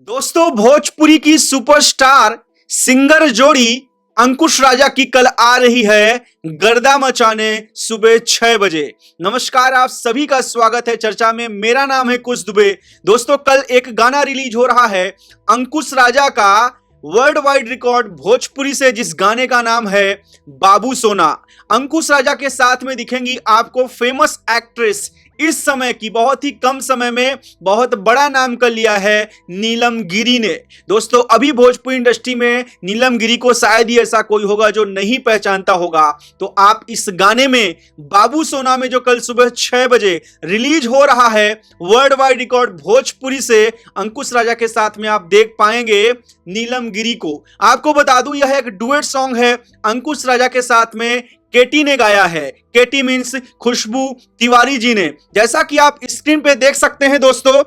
दोस्तों, भोजपुरी की superstar singer जोड़ी अंकुश राजा की कल आ रही है गर्दा मचाने सुबह 6 बजे। नमस्कार, आप सभी का स्वागत है चर्चा में। मेरा नाम है कुश दुबे। दोस्तों, कल एक गाना रिलीज हो रहा है अंकुश राजा का वर्ल्ड वाइड रिकॉर्ड भोजपुरी से, जिस गाने का नाम है बाबू सोना। अंकुश राजा के साथ में दिखेंगी आपको फेमस एक्ट्रेस, इस समय की बहुत ही कम समय में बहुत बड़ा नाम कर लिया है नीलम गिरी ने। दोस्तों, अभी भोजपुरी इंडस्ट्री में नीलम गिरी को शायद ही ऐसा कोई होगा जो नहीं पहचानता होगा। तो आप इस गाने में बाबू सोना में जो कल सुबह 6 बजे रिलीज हो रहा है वर्ल्ड वाइड रिकॉर्ड भोजपुरी से, अंकुश राजा के साथ में आप देख पाएंगे नीलम गिरी को। आपको बता दूं, यह एक डुएट सॉन्ग है अंकुश राजा के साथ में केटी ने गाया है। केटी मीन्स खुशबू तिवारी जी ने। जैसा कि आप स्क्रीन पे देख सकते हैं दोस्तों,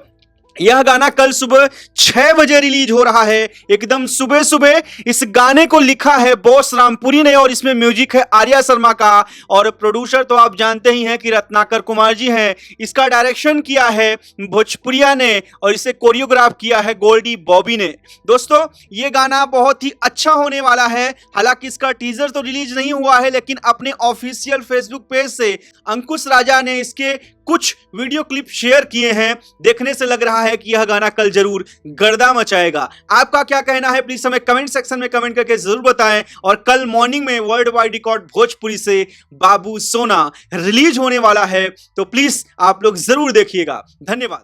यह गाना कल सुबह 6 बजे रिलीज हो रहा है। एकदम सुबह सुबह इस गाने को लिखा है बॉस रामपुरी ने और इसमें म्यूजिक है आर्या शर्मा का, और प्रोड्यूसर तो आप जानते ही हैं कि रत्नाकर कुमार जी हैं। इसका डायरेक्शन किया है भोजपुरिया ने और इसे कोरियोग्राफ किया है गोल्डी बॉबी ने। दोस्तों, ये गाना बहुत ही अच्छा होने वाला है। हालांकि इसका टीजर तो रिलीज नहीं हुआ है, लेकिन अपने ऑफिशियल फेसबुक पेज से अंकुश राजा ने इसके कुछ वीडियो क्लिप शेयर किए हैं। देखने से लग रहा है कि यह गाना कल जरूर गर्दा मचाएगा। आपका क्या कहना है, प्लीज हमें कमेंट सेक्शन में कमेंट करके जरूर बताएं। और कल मॉर्निंग में वर्ल्ड वाइड रिकॉर्ड भोजपुरी से बाबू सोना रिलीज होने वाला है, तो प्लीज आप लोग जरूर देखिएगा। धन्यवाद।